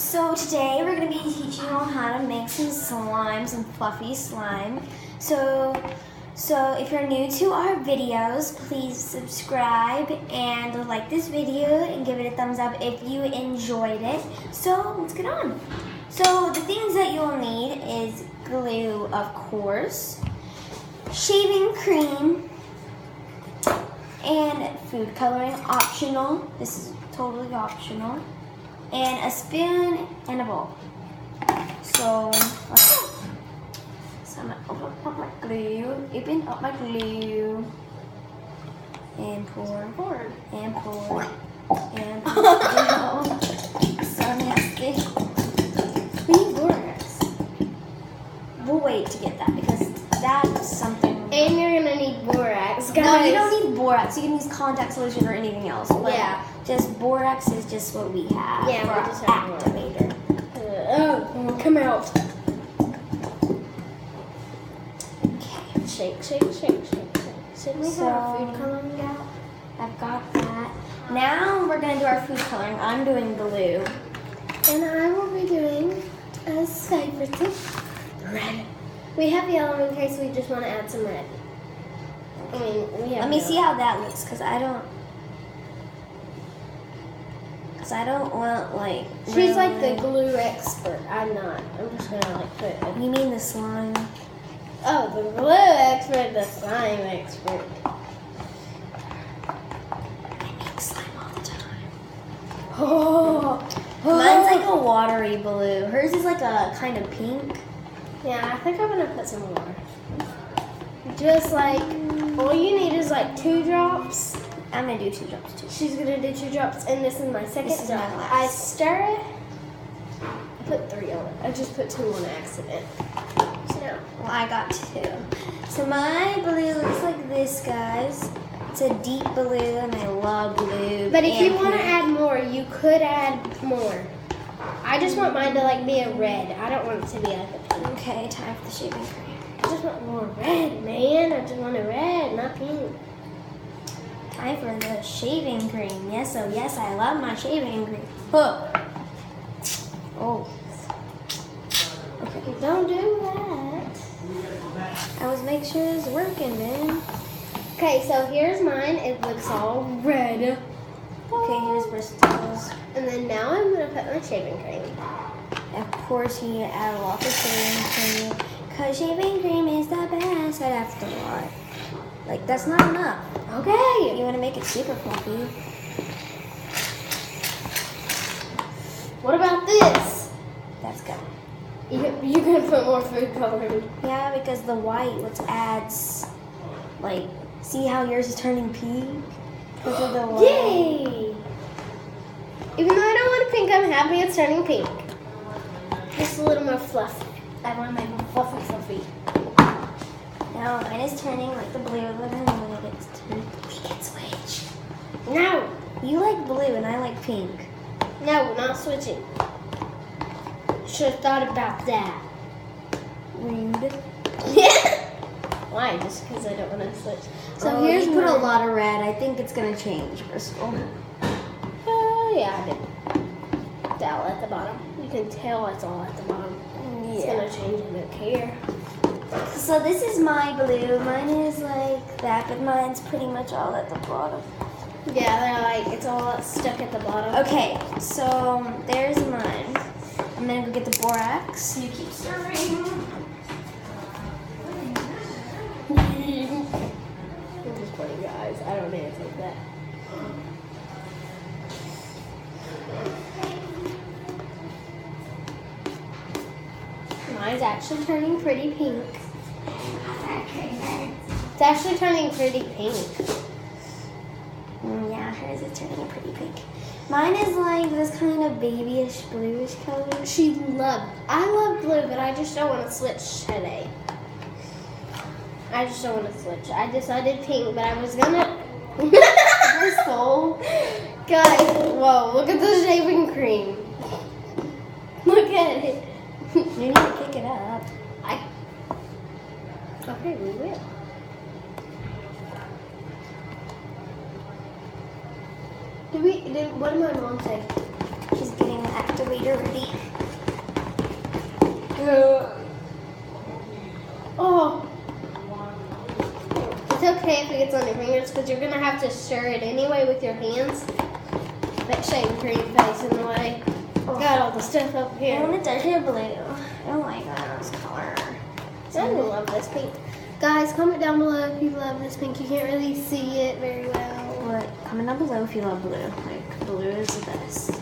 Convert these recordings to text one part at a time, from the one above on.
So today we're going to be teaching you all how to make some slime, some fluffy slime. So if you're new to our videos, please subscribe and like this video and give it a thumbs up if you enjoyed it. So let's get on. So the things that you'll need is glue, of course, shaving cream, and food coloring, optional. This is totally optional. And a spoon and a bowl. So I'm gonna open up my glue, and pour, and pour, and pour. So nasty. We need borax. We'll wait to get that because that's something. And you're gonna need borax, guys. No, you don't need borax. You can use contact solution or anything else. But yeah. Just borax is just what we have. Yeah, for we just our have activator. Come out. Okay. Shake, shake, shake, shake, shake. Should we have our food coloring out? I've got that. Now we're gonna do our food coloring. I'm doing blue. And I will be doing a favorite red. We have yellow in case we just want to add some red. I mean, we have. Let me see how that looks, cause I don't want like. She's like the glue expert. I'm not. I'm just gonna like put it. You mean the slime? Oh, the glue expert, the slime expert. I make slime all the time. Oh, Mine's like a watery blue. Hers is like a kind of pink. yeah, I think I'm gonna put some more. Just like all you need is like 2 drops. I'm gonna do 2 drops too. She's gonna do 2 drops, and this is my second This is my drop. last. I stir it. I put 3 on it. I just put 2 on accident. So now. Well, I got 2. So my blue looks like this, guys. It's a deep blue, and I love blue. But if you want to pink. add more, you could add more. I just want mine to like be a red. I don't want it to be like a pink. Okay, time for the shaving cream. I just want more red, man. I just want a red, not pink. Time for the shaving cream. Yes, oh yes, I love my shaving cream. Huh. Oh. Okay. Don't do that. I was making sure it's working, man. Okay, so here's mine. It looks all red. Okay, here's Bristol's. And then now I'm gonna put my shaving cream. Of course, you need to add a lot of shaving cream. Because shaving cream is the best. I'd have to lie. Like, that's not enough. Okay. You want to make it super fluffy. What about this? That's good. You can put more food coloring. Yeah, because the white, which adds, like, see how yours is turning pink? Because of the white. Yay! Even though I don't want pink, I'm happy it's turning pink. Just a little more fluff. I want my fluffy. Now mine is turning like the blue, but then when it gets turned, we can switch. No! You like blue and I like pink. No, we're not switching. Should have thought about that. Rude. Why? Just because I don't want to switch. So here's you put a lot of red. I think it's gonna change, Bristol. Oh yeah, I did. It's all at the bottom. You can tell it's all at the bottom. It's gonna change. I don't care. So this is my blue. Mine is like that, but mine's pretty much all at the bottom. Yeah, they're like it's all stuck at the bottom. Okay, so there's mine. I'm gonna go get the borax. You keep stirring. I'm just playing, guys. I don't need to take that. Mine's actually turning pretty pink. It's actually turning pretty pink. Yeah, hers is turning pretty pink. Mine is like this kind of babyish bluish color. I love blue, but I just don't want to switch today. I just don't want to switch. I decided pink, but I was gonna. Bristol. Guys, whoa, look at the shaving cream. Look at it. You need to pick it up. Okay, we will. What did my mom say? She's getting the activator ready. fingers because you're gonna have to stir it anyway with your hands. That shaving cream face in the way. Got all the stuff up I here. want a darker blue. I don't like this color. I love this pink. Guys, comment down below if you love this pink. You can't really see it very well. What? Comment down below if you love blue. Like, blue is the best.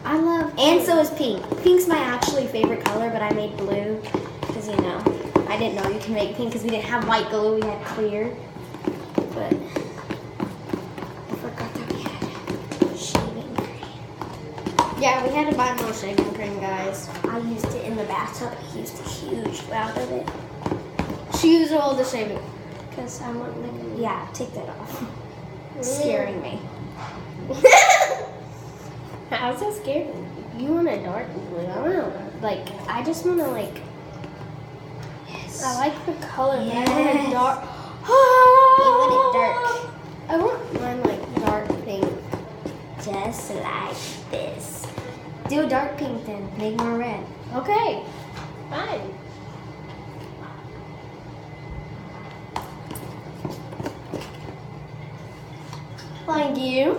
I love And pink. so is pink. Pink's my actually favorite color, but I made blue because, you know, I didn't know you can make pink because we didn't have white glue. We had clear. But I forgot that we had shaving cream. Yeah, we had to buy more shaving cream, guys. I used it in the bathtub. I used a huge amount of it She used all the shaving. because I want to, yeah, take that off. It's scaring me. How's that scary? You want a dark blue? I don't know. Like, I just want to, like, Yes. I like the color, but I want Yes. it dark. You want it dark. I want mine, like, dark pink. Just like this. Do a dark pink then. Make more red. Okay, fine. Thank you.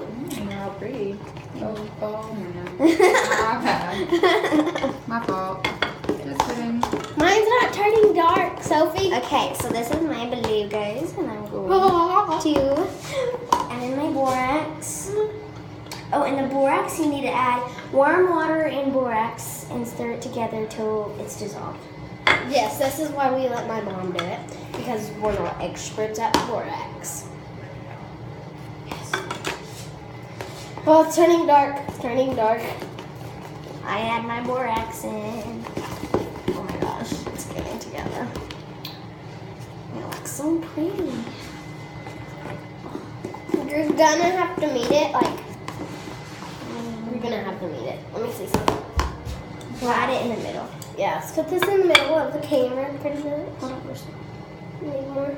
How pretty. Oh man. My bad. My fault. Just kidding. Mine's not turning dark, Sophie. Okay, so this is my blue, guys, and I'm going to, and in my borax. Oh, in the borax, you need to add warm water and borax and stir it together till it's dissolved. Yes, this is why we let my mom do it, because we're not experts at borax. Yes. Well, it's turning dark. It's turning dark. I add my borax in. Oh my gosh, it's getting together. It looks so pretty. You're gonna have to meet it, like, you're gonna have to meet it. Let me see something. We'll add it in the middle. Yeah, let's put this in the middle of the camera pretty much. Hold on, first. Need more.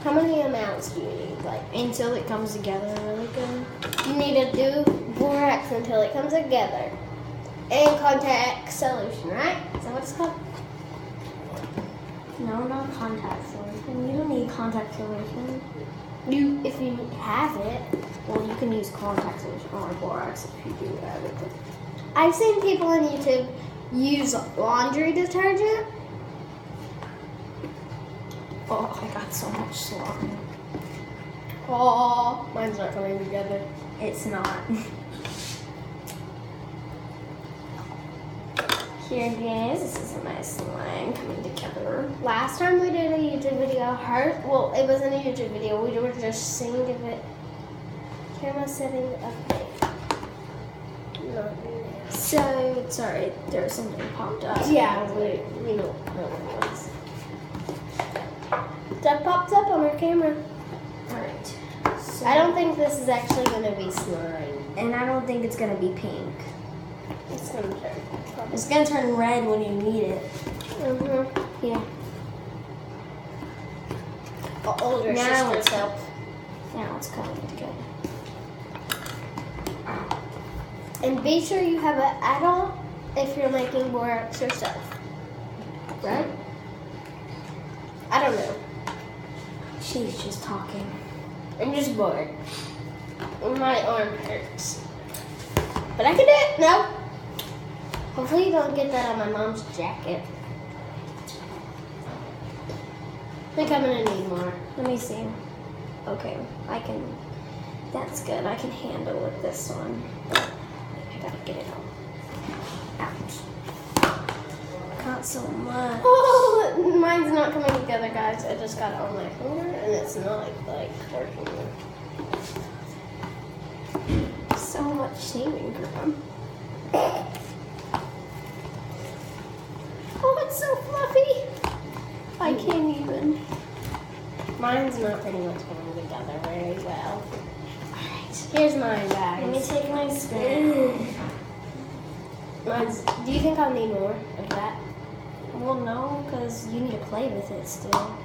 How many amounts do you need? Like, Until it comes together really good. you need to do borax until it comes together. And contact solution, right? Is that what it's called? No, not contact solution. You don't need contact solution. If you have it. Well, you can use contact solution or borax if you do have it. I've seen people on YouTube use laundry detergent. Oh, I got so much slime. Oh, mine's not coming together. It's not. Here, guys, this is my slime coming together. Last time we did a YouTube video, it wasn't a YouTube video, we were just seeing if it, camera setting update. Not there. So, sorry, there's something popped up. Yeah, we know what it was. That pops up on our camera. Alright. So, I don't think this is actually going to be slime. and I don't think it's gonna be pink. It's going to turn. It's gonna turn red when you need it. Mm-hmm. Yeah. Older Now sister it's- self. Now it's coming together. And be sure you have an adult if you're making borax yourself. Right? I don't know. She's just talking. I'm just bored. My arm hurts. But I can do it. No. Hopefully you don't get that on my mom's jacket. I think I'm gonna need more. Let me see. Okay, I can. That's good. I can handle with this one. I gotta get it out. Ouch. Not so much. Oh, mine's not coming together, guys. I just got it on my finger, and it's not like working. So much shaving cream. Oh, it's so fluffy. I can't even. Mine's not pretty much coming together very well. Alright. Here's mine, Let me guys. take my spoon. Mine's. Do you think I'll need more of that? Well, no, because you need to play with it still.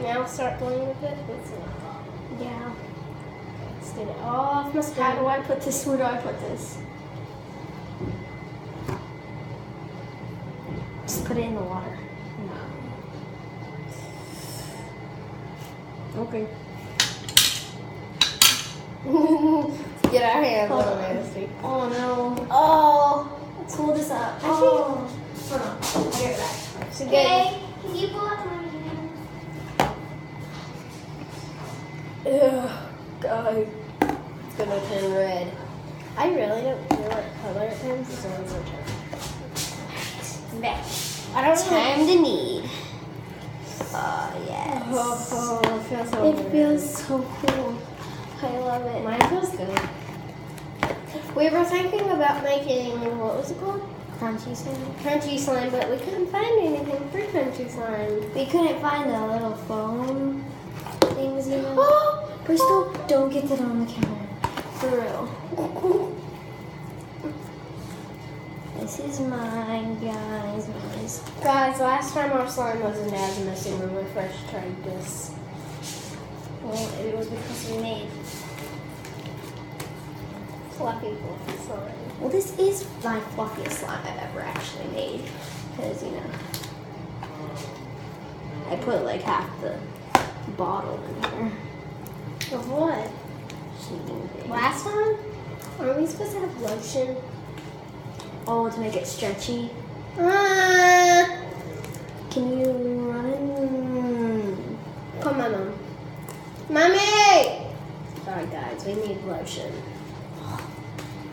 Now start playing with it. Let's see. Yeah. Let's get it off my How spoon. do I put this? Where do I put this? Just put it in the water. No. Okay. Get our hands on it. Oh no. Oh. Let's hold this up. Oh. Hold on. I'll get it back. So Okay. Can you pull up my hand? Ugh, God. It's gonna turn red. I really don't care what color it turns as long as it turns. Back. I don't know. Time to knead. Oh, yes. Oh, it feels so It good. feels so cool. I love it. Mine feels good. We were thinking about making, what was it called? Crunchy slime. Crunchy slime, but we couldn't find anything for crunchy slime. We couldn't find the little foam things, you know. Oh! Crystal, don't get that on the counter. For real. This is mine, guys. Guys, last time our slime wasn't as messy when we first tried this. Well, it was because we made fluffy slime. Well, this is my fluffiest slime I've ever actually made. Because, you know, I put like half the bottle in here. Of what? Cheating thing. Last time? Are we supposed to have lotion? Oh, to make it stretchy. Ah! Can you run? Call my mom. Mommy! Sorry, guys, we need lotion.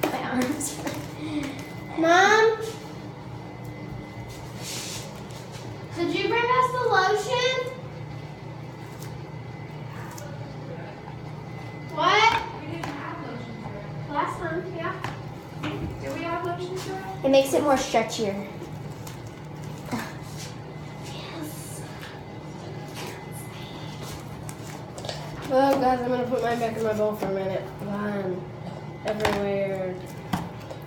My arms. Mom? Did you bring us the lotion? What? We didn't have lotion for Last time, yeah. it. Did we have lotion for it? It makes it more stretchier. Oh, guys, I'm gonna put mine back in my bowl for a minute. Mine everywhere.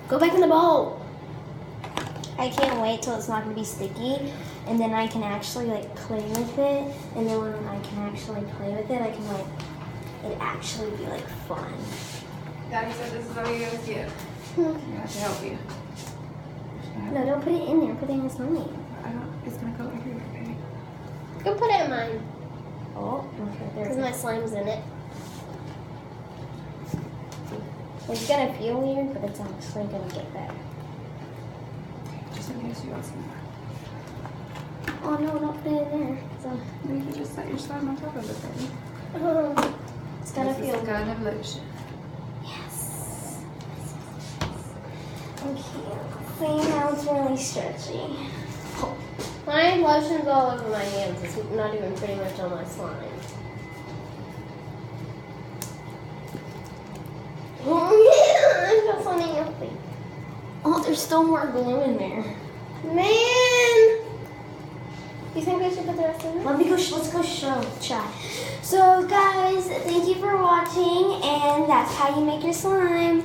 Go back in the bowl. I can't wait till it's not gonna be sticky, and then I can actually like play with it. And then when I can actually play with it, I can like it actually be like fun. Daddy said this is all you guys get. I have to help you. No, don't put it in there. Put it in this money. I don't. It's gonna go everywhere, baby. Go put it in mine. Oh, okay, there Because it my is. slime's in it. It's gonna feel weird, but it's actually gonna get better. Just in case you want some more. Oh no, don't put it in there. So You can just set your slime on top of it, baby. Oh. it's gonna This feel is kind of lotion. Yes. Okay. See, now it's really stretchy. My lotion's all over my hands. It's not even pretty much on my slime. Oh, yeah, I feel so nasty. Oh, there's still more glue in there. Man! You think I should put the rest in it? Let me go. Let's go show chat. So, guys, thank you for watching, and that's how you make your slime.